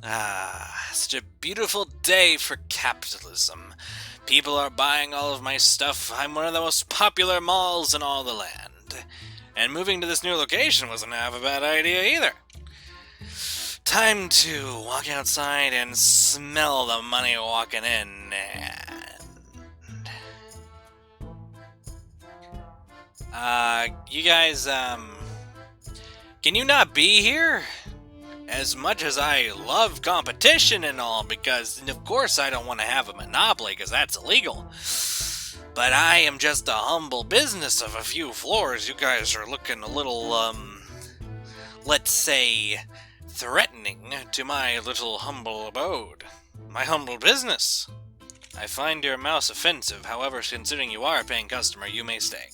Ah, such a beautiful day for capitalism. People are buying all of my stuff. I'm one of the most popular malls in all the land. And moving to this new location wasn't half a bad idea either. Time to walk outside and smell the money walking in. You guys, can you not be here? As much as I love competition and all, because of course I don't want to have a monopoly, because that's illegal. But I am just a humble business of a few floors. You guys are looking a little, let's say, threatening to my little humble abode. My humble business. I find your mouse offensive, however, considering you are a paying customer, you may stay.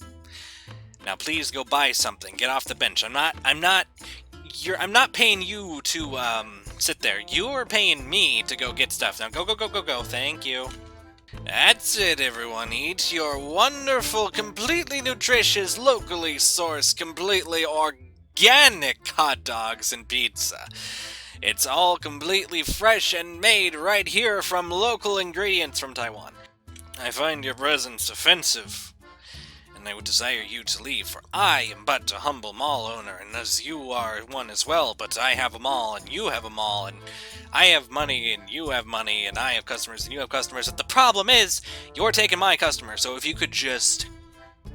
Now please go buy something. Get off the bench. I'm not paying you to, sit there. You're paying me to go get stuff. Now go. Thank you. That's it, everyone. Eat your wonderful, completely nutritious, locally sourced, completely organic hot dogs and pizza. It's all completely fresh and made right here from local ingredients from Taiwan. I find your presence offensive, and I would desire you to leave, for I am but a humble mall owner, and as you are one as well, but I have a mall, and you have a mall, and I have money, and you have money, and I have customers, and you have customers, but the problem is, you're taking my customer, so if you could just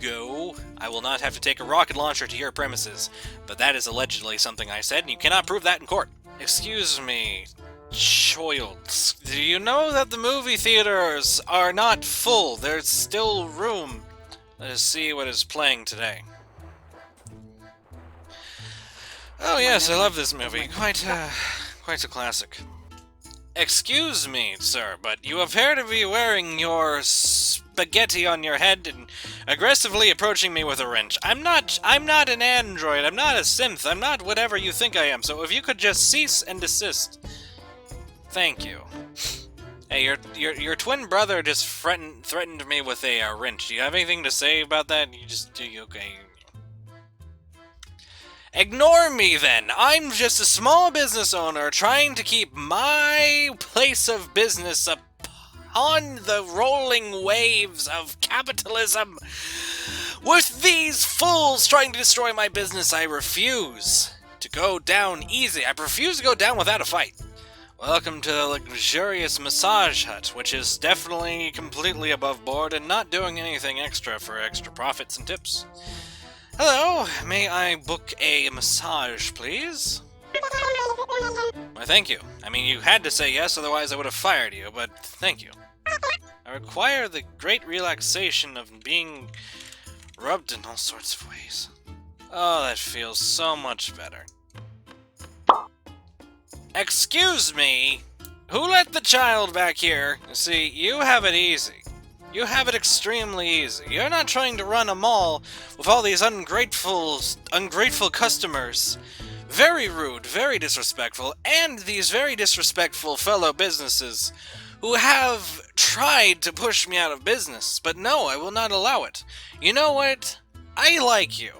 go, I will not have to take a rocket launcher to your premises, but that is allegedly something I said, and you cannot prove that in court. Excuse me, child, do you know that the movie theaters are not full? There's still room. Let us see what is playing today. Oh yes, I love this movie. Quite a classic. Excuse me, sir, but you appear to be wearing your spaghetti on your head and aggressively approaching me with a wrench. I'm not an android, I'm not a synth, I'm not whatever you think I am, so if you could just cease and desist. Thank you. Hey, your twin brother just threatened me with a wrench. Do you have anything to say about that? Okay. Ignore me then. I'm just a small business owner trying to keep my place of business upon the rolling waves of capitalism. With these fools trying to destroy my business, I refuse to go down easy. I refuse to go down without a fight. Welcome to the luxurious massage hut, which is definitely completely above board and not doing anything extra for extra profits and tips. Hello, may I book a massage, please? Why, thank you. I mean, you had to say yes, otherwise I would have fired you, but thank you. I require the great relaxation of being rubbed in all sorts of ways. Oh, that feels so much better. Excuse me? Who let the child back here? See, you have it easy. You have it extremely easy. You're not trying to run a mall with all these ungrateful customers. Very rude, very disrespectful, and these very disrespectful fellow businesses who have tried to push me out of business. But no, I will not allow it. You know what? I like you.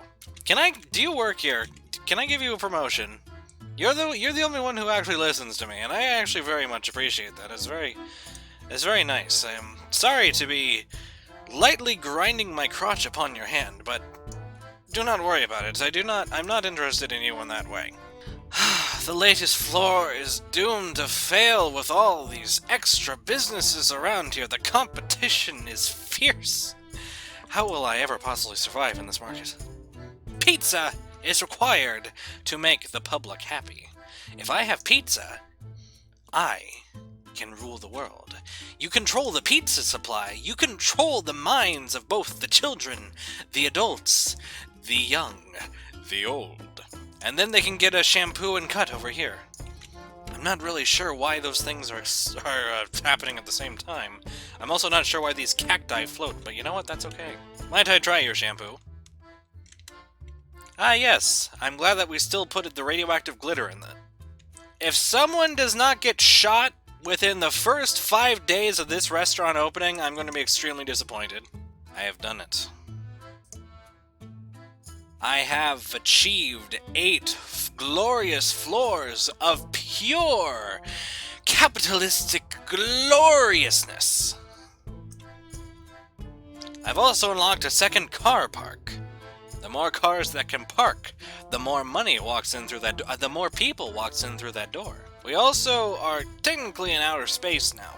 Do you work here? Can I give you a promotion? You're the only one who actually listens to me, and I actually very much appreciate that. It's very nice. I'm sorry to be lightly grinding my crotch upon your hand, but do not worry about it. I'm not interested in you in that way. The latest floor is doomed to fail with all these extra businesses around here. The competition is fierce. How will I ever possibly survive in this market? Pizza is required to make the public happy. If I have pizza, I can rule the world. You control the pizza supply. You control the minds of both the children, the adults, the young, the old. And then they can get a shampoo and cut over here. I'm not really sure why those things are happening at the same time. I'm also not sure why these cacti float, but you know what? That's okay. Might I try your shampoo? Ah, yes. I'm glad that we still put the radioactive glitter in that. If someone does not get shot within the first 5 days of this restaurant opening, I'm going to be extremely disappointed. I have done it. I have achieved 8 glorious floors of pure capitalistic gloriousness. I've also unlocked a second car park. The more cars that can park, the more money walks in through that the more people walks in through that door. We also are technically in outer space now.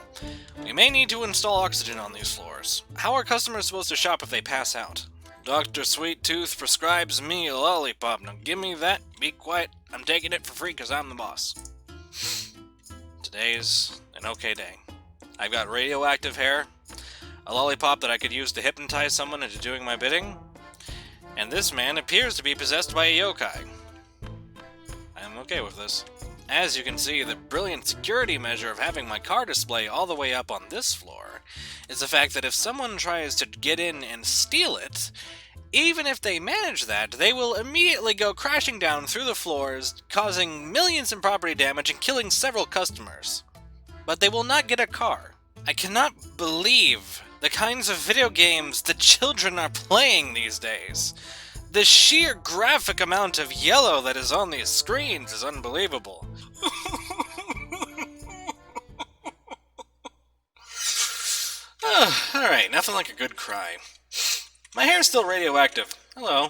We may need to install oxygen on these floors. How are customers supposed to shop if they pass out? Dr. Sweet Tooth prescribes me a lollipop. Now give me that. Be quiet. I'm taking it for free because I'm the boss. Today's an okay day. I've got radioactive hair, a lollipop that I could use to hypnotize someone into doing my bidding, and this man appears to be possessed by a yokai. I'm okay with this. As you can see, the brilliant security measure of having my car display all the way up on this floor is the fact that if someone tries to get in and steal it, even if they manage that, they will immediately go crashing down through the floors, causing millions in property damage and killing several customers. But they will not get a car. I cannot believe the kinds of video games the children are playing these days. The sheer graphic amount of yellow that is on these screens is unbelievable. Alright, nothing like a good cry. My hair's still radioactive. Hello.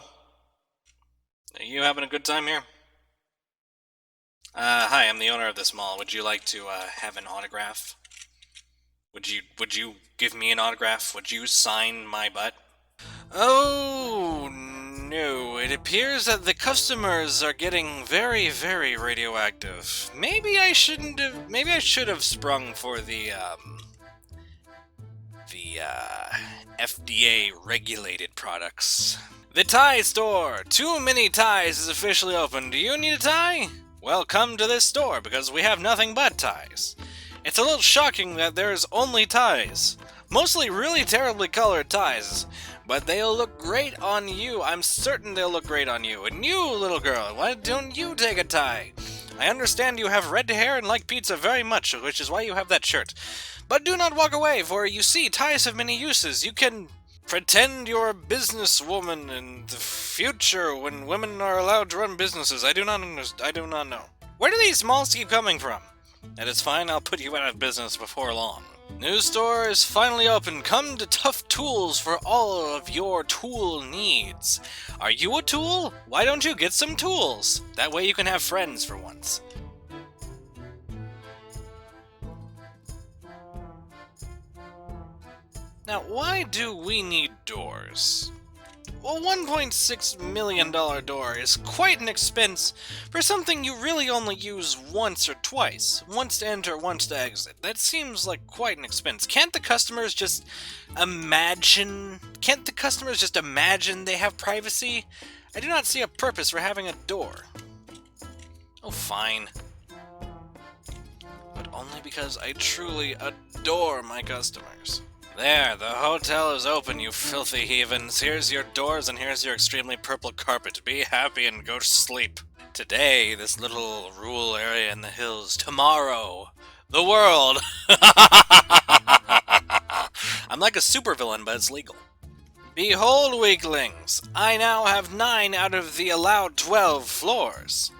Are you having a good time here? Hi, I'm the owner of this mall. Would you like to, have an autograph? Would you give me an autograph? Would you sign my butt? Oh, no. It appears that the customers are getting very, very radioactive. Maybe I should have sprung for the FDA-regulated products. The tie store! Too Many Ties is officially open. Do you need a tie? Well, come to this store, because we have nothing but ties. It's a little shocking that there's only ties. Mostly really terribly colored ties. But they'll look great on you. I'm certain they'll look great on you. And you, little girl, why don't you take a tie? I understand you have red hair and like pizza very much, which is why you have that shirt. But do not walk away, for you see, ties have many uses. You can pretend you're a businesswoman in the future when women are allowed to run businesses. I do not know. Where do these malls keep coming from? That is fine, I'll put you out of business before long. New store is finally open. Come to Tough Tools for all of your tool needs. Are you a tool? Why don't you get some tools? That way you can have friends for once. Now, why do we need doors? Well, $1.6 million door is quite an expense for something you really only use once or twice. Once to enter, once to exit. That seems like quite an expense. Can't the customers just imagine they have privacy? I do not see a purpose for having a door. Oh, fine. But only because I truly adore my customers. There, the hotel is open, you filthy heathens. Here's your doors and here's your extremely purple carpet. Be happy and go to sleep. Today, this little rural area in the hills. Tomorrow, the world. I'm like a supervillain, but it's legal. Behold, weaklings. I now have 9 out of the allowed 12 floors.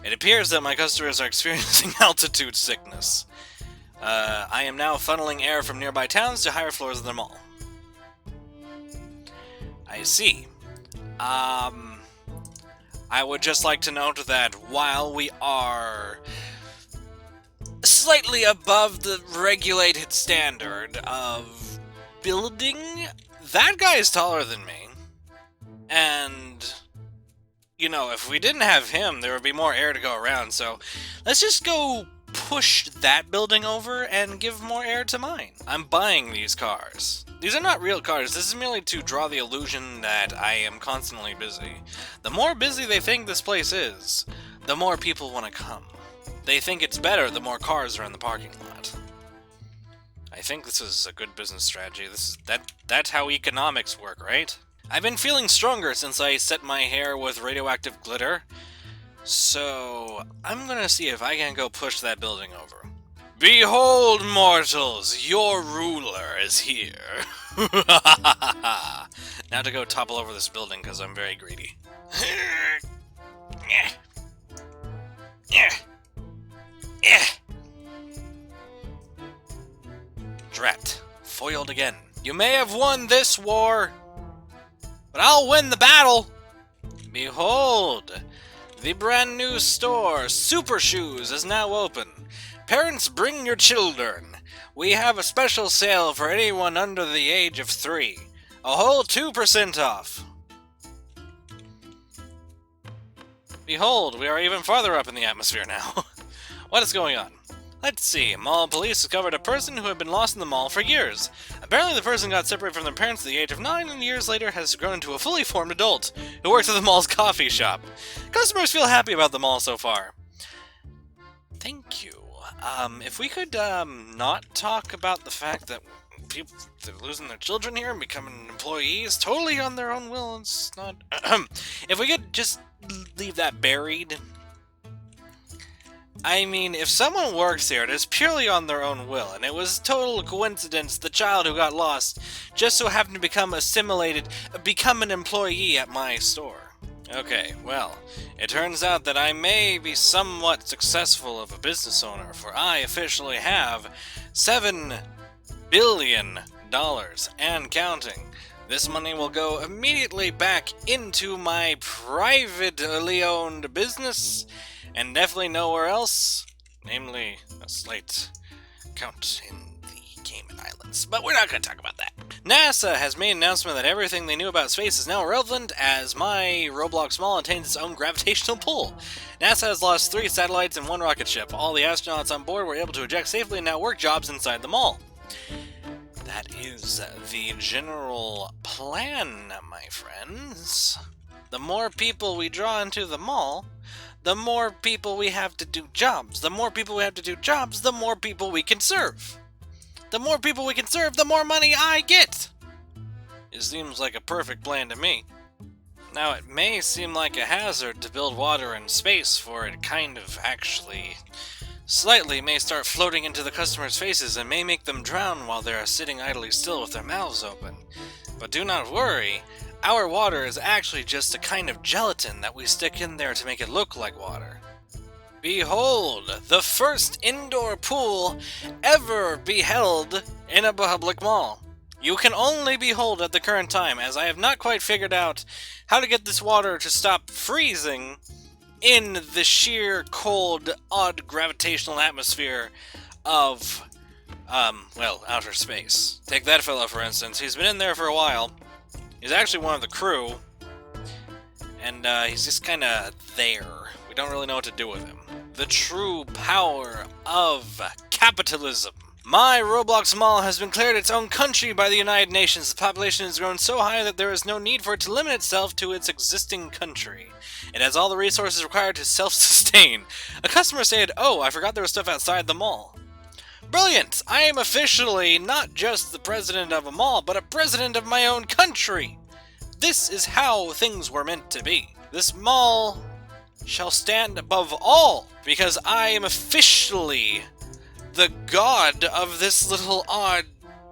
It appears that my customers are experiencing altitude sickness. I am now funneling air from nearby towns to higher floors of the mall. I see. I would just like to note that while we are slightly above the regulated standard of building, that guy is taller than me. And, you know, if we didn't have him, there would be more air to go around, so let's just go push that building over and give more air to mine. I'm buying these cars. These are not real cars. This is merely to draw the illusion that I am constantly busy. The more busy they think this place is, the more people want to come. They think it's better the more cars are in the parking lot. I think this is a good business strategy. That's how economics work, right? I've been feeling stronger since I set my hair with radioactive glitter. So, I'm gonna see if I can go push that building over. Behold, mortals, your ruler is here. Now to go topple over this building because I'm very greedy. Drat. Foiled again. You may have won this war, but I'll win the battle! Behold! The brand new store, Super Shoes, is now open. Parents, bring your children. We have a special sale for anyone under the age of 3. A whole 2% off. Behold, we are even farther up in the atmosphere now. What is going on? Let's see. Mall police discovered a person who had been lost in the mall for years. Apparently the person got separated from their parents at the age of 9 and years later has grown into a fully formed adult who works at the mall's coffee shop. Customers feel happy about the mall so far. Thank you. If we could, not talk about the fact that people, they're losing their children here and becoming employees totally on their own will, it's not... If we could just leave that buried... I mean, if someone works here, it is purely on their own will, and it was total coincidence the child who got lost just so happened to become assimilated, become an employee at my store. Okay, well, it turns out that I may be somewhat successful of a business owner, for I officially have $7 billion and counting. This money will go immediately back into my privately owned business, and definitely nowhere else, namely a slight count in the Cayman Islands. But we're not going to talk about that. NASA has made an announcement that everything they knew about space is now irrelevant as my Roblox Mall attains its own gravitational pull. NASA has lost 3 satellites and 1 rocket ship. All the astronauts on board were able to eject safely and now work jobs inside the mall. That is the general plan, my friends. The more people we draw into the mall, the more people we have to do jobs. The more people we have to do jobs, the more people we can serve. The more people we can serve, the more money I get! It seems like a perfect plan to me. Now, it may seem like a hazard to build water in space, for it kind of actually slightly may start floating into the customers' faces and may make them drown while they are sitting idly still with their mouths open. But do not worry. Our water is actually just a kind of gelatin that we stick in there to make it look like water. Behold, the first indoor pool ever beheld in a public mall. You can only behold at the current time, as I have not quite figured out how to get this water to stop freezing in the sheer, cold, odd gravitational atmosphere of, well, outer space. Take that fellow, for instance. He's been in there for a while. He's actually one of the crew, and he's just kind of there. We don't really know what to do with him. The true power of capitalism. My Roblox Mall has been declared its own country by the United Nations. The population has grown so high that there is no need for it to limit itself to its existing country. It has all the resources required to self-sustain. A customer said, "Oh, I forgot there was stuff outside the mall." Brilliant! I am officially not just the president of a mall, but a president of my own country! This is how things were meant to be. This mall shall stand above all, because I am officially the god of this little odd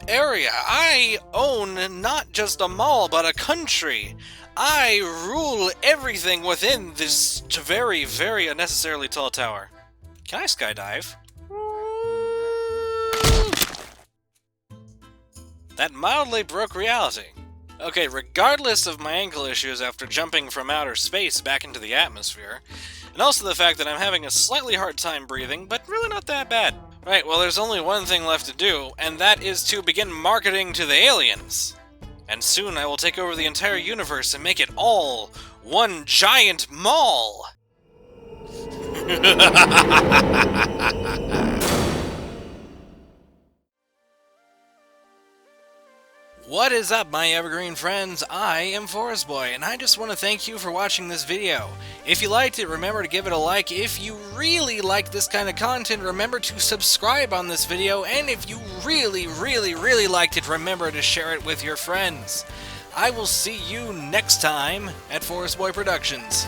area. I own not just a mall, but a country. I rule everything within this very, very unnecessarily tall tower. Can I skydive? That mildly broke reality. Okay, regardless of my ankle issues after jumping from outer space back into the atmosphere, and also the fact that I'm having a slightly hard time breathing, but really not that bad. Right, well there's only one thing left to do, and that is to begin marketing to the aliens. And soon I will take over the entire universe and make it all one giant mall! What is up, my evergreen friends? I am Forest Boy, and I just want to thank you for watching this video. If you liked it, remember to give it a like. If you really like this kind of content, remember to subscribe on this video. And if you really, really, really liked it, remember to share it with your friends. I will see you next time at Forest Boy Productions.